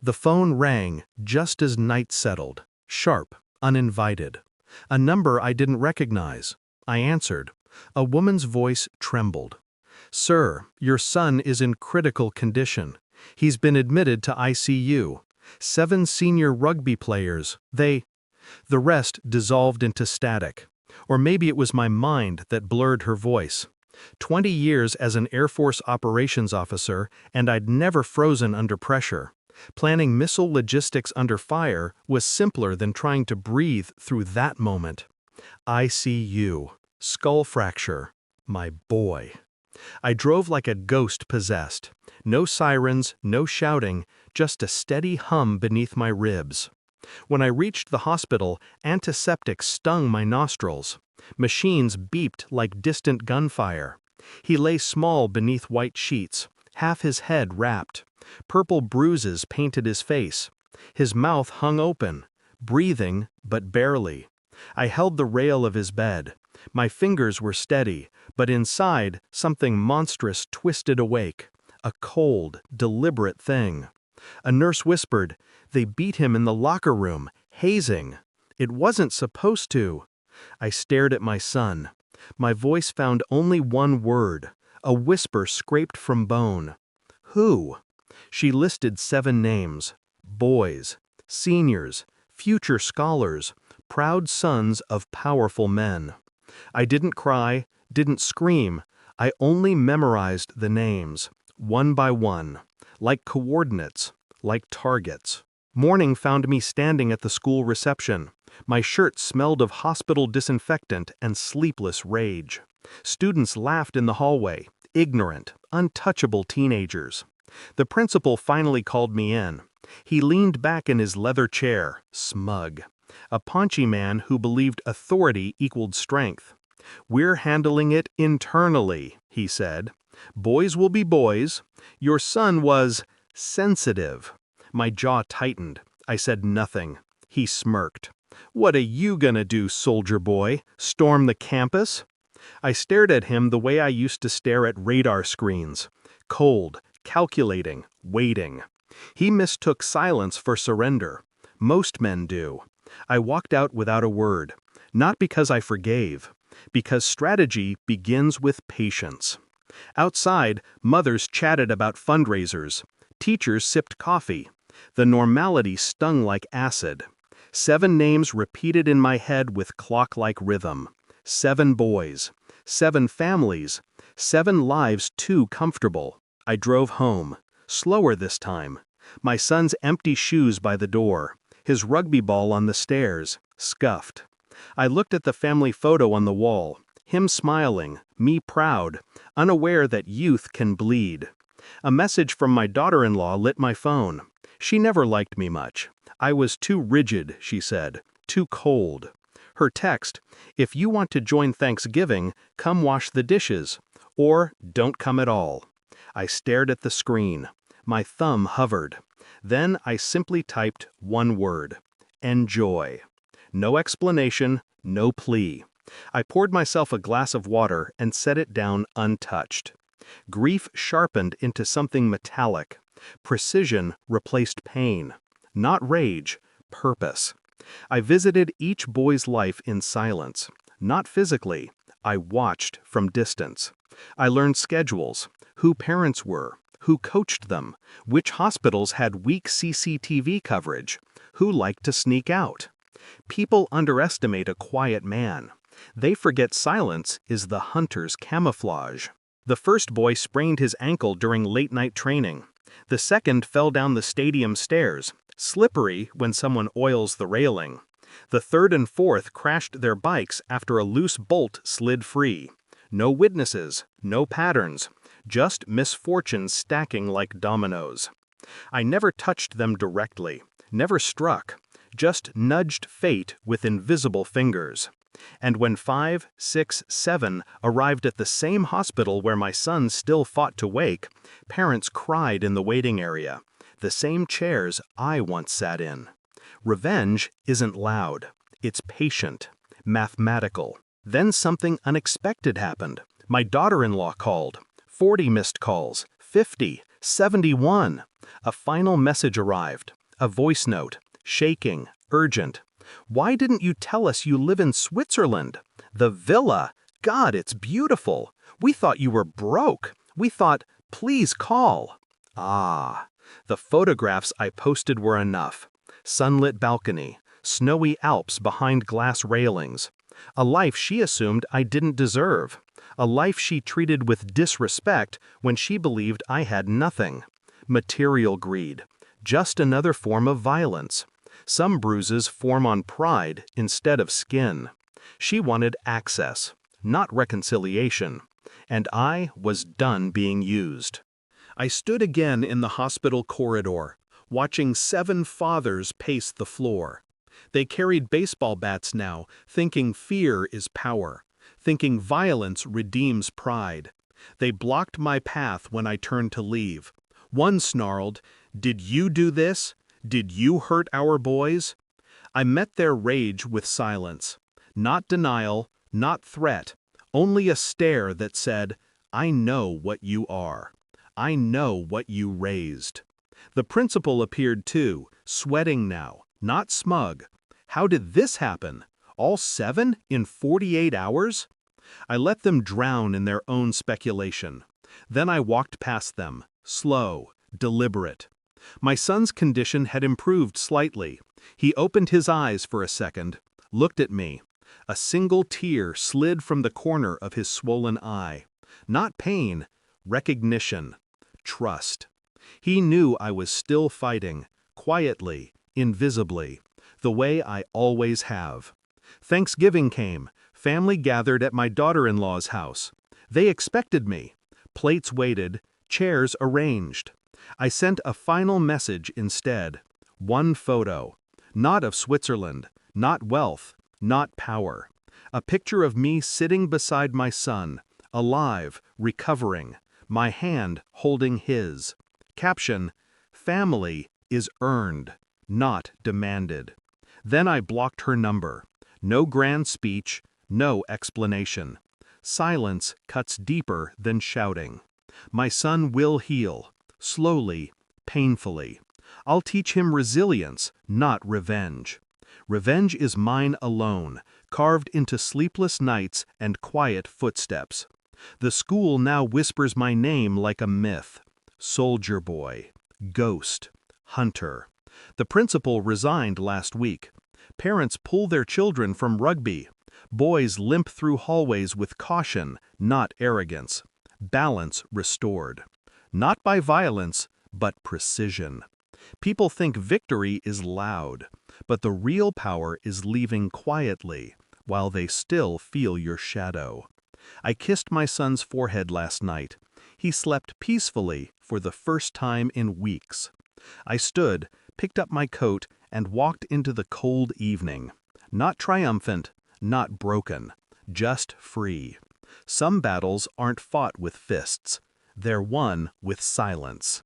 The phone rang just as night settled, sharp, uninvited. A number I didn't recognize. I answered. A woman's voice trembled. "Sir, your son is in critical condition. He's been admitted to ICU. 7 senior rugby players, The rest dissolved into static. Or maybe it was my mind that blurred her voice. 20 years as an Air Force operations officer, and I'd never frozen under pressure. Planning missile logistics under fire was simpler than trying to breathe through that moment. ICU. Skull fracture. My boy. I drove like a ghost possessed. No sirens, no shouting, just a steady hum beneath my ribs. When I reached the hospital, antiseptic stung my nostrils. Machines beeped like distant gunfire. He lay small beneath white sheets, half his head wrapped. Purple bruises painted his face. His mouth hung open, breathing, but barely. I held the rail of his bed. My fingers were steady, but inside, something monstrous twisted awake. A cold, deliberate thing. A nurse whispered, "They beat him in the locker room, hazing. It wasn't supposed to." I stared at my son. My voice found only one word, a whisper scraped from bone. "Who?" She listed 7 names. Boys, seniors, future scholars, proud sons of powerful men. I didn't cry, didn't scream. I only memorized the names, one by one, like coordinates, like targets. Morning found me standing at the school reception. My shirt smelled of hospital disinfectant and sleepless rage. Students laughed in the hallway, ignorant, untouchable teenagers. The principal finally called me in. He leaned back in his leather chair, smug. A paunchy man who believed authority equaled strength. "We're handling it internally," he said. "Boys will be boys. Your son was sensitive." My jaw tightened. I said nothing. He smirked. "What are you gonna do, soldier boy? Storm the campus?" I stared at him the way I used to stare at radar screens. Cold, calculating, waiting. He mistook silence for surrender. Most men do. I walked out without a word. Not because I forgave. Because strategy begins with patience. Outside, mothers chatted about fundraisers. Teachers sipped coffee. The normality stung like acid. 7 names repeated in my head with clock-like rhythm. 7 boys. 7 families. 7 lives too comfortable. I drove home. Slower this time. My son's empty shoes by the door. His rugby ball on the stairs, scuffed. I looked at the family photo on the wall. Him smiling, me proud, unaware that youth can bleed. A message from my daughter-in-law lit my phone. She never liked me much. I was too rigid, she said, too cold. Her text, "If you want to join Thanksgiving, come wash the dishes," or "Don't come at all." I stared at the screen. My thumb hovered. Then I simply typed one word: enjoy. No explanation, no plea. I poured myself a glass of water and set it down untouched. Grief sharpened into something metallic. Precision replaced pain. Not rage, purpose. I visited each boy's life in silence. Not physically. I watched from distance. I learned schedules, who parents were, who coached them, which hospitals had weak CCTV coverage, who liked to sneak out. People underestimate a quiet man. They forget silence is the hunter's camouflage. The first boy sprained his ankle during late-night training. The second fell down the stadium stairs, slippery when someone oils the railing. The third and fourth crashed their bikes after a loose bolt slid free. No witnesses, no patterns, just misfortunes stacking like dominoes. I never touched them directly, never struck, just nudged fate with invisible fingers. And when 5, 6, 7 arrived at the same hospital where my son still fought to wake, parents cried in the waiting area, the same chairs I once sat in. Revenge isn't loud, it's patient, mathematical. Then something unexpected happened. My daughter-in-law called. 40 missed calls, 50, 71. A final message arrived. A voice note. Shaking. Urgent. Why didn't you tell us you live in Switzerland? The villa. God, it's beautiful. We thought you were broke. We thought, please call. Ah. The photographs I posted were enough. Sunlit balcony. Snowy Alps behind glass railings. A life she assumed I didn't deserve. A life she treated with disrespect when she believed I had nothing. Material greed. Just another form of violence. Some bruises form on pride instead of skin. She wanted access, not reconciliation. And I was done being used. I stood again in the hospital corridor, watching 7 fathers pace the floor. They carried baseball bats now, thinking fear is power, thinking violence redeems pride. They blocked my path when I turned to leave. One snarled, "Did you do this? Did you hurt our boys?" I met their rage with silence. Not denial, not threat, only a stare that said, "I know what you are. I know what you raised." The principal appeared too, sweating now, not smug. How did this happen? All 7 in 48 hours? I let them drown in their own speculation. Then I walked past them, slow, deliberate. My son's condition had improved slightly. He opened his eyes for a second, looked at me. A single tear slid from the corner of his swollen eye. Not pain, recognition, trust. He knew I was still fighting, quietly, invisibly, the way I always have. Thanksgiving came. Family gathered at my daughter-in-law's house. They expected me. Plates waited, chairs arranged. I sent a final message instead. One photo. Not of Switzerland, not wealth, not power. A picture of me sitting beside my son, alive, recovering, my hand holding his. Caption: Family is earned, not demanded. Then I blocked her number. No grand speech, no explanation. Silence cuts deeper than shouting. My son will heal, slowly, painfully. I'll teach him resilience, not revenge. Revenge is mine alone, carved into sleepless nights and quiet footsteps. The school now whispers my name like a myth. Soldier boy, ghost, hunter. The principal resigned last week. Parents pull their children from rugby. Boys limp through hallways with caution, not arrogance. Balance restored. Not by violence, but precision. People think victory is loud, but the real power is leaving quietly, while they still feel your shadow. I kissed my son's forehead last night. He slept peacefully for the first time in weeks. I stood, picked up my coat, and walked into the cold evening. Not triumphant, not broken, just free. Some battles aren't fought with fists. They're won with silence.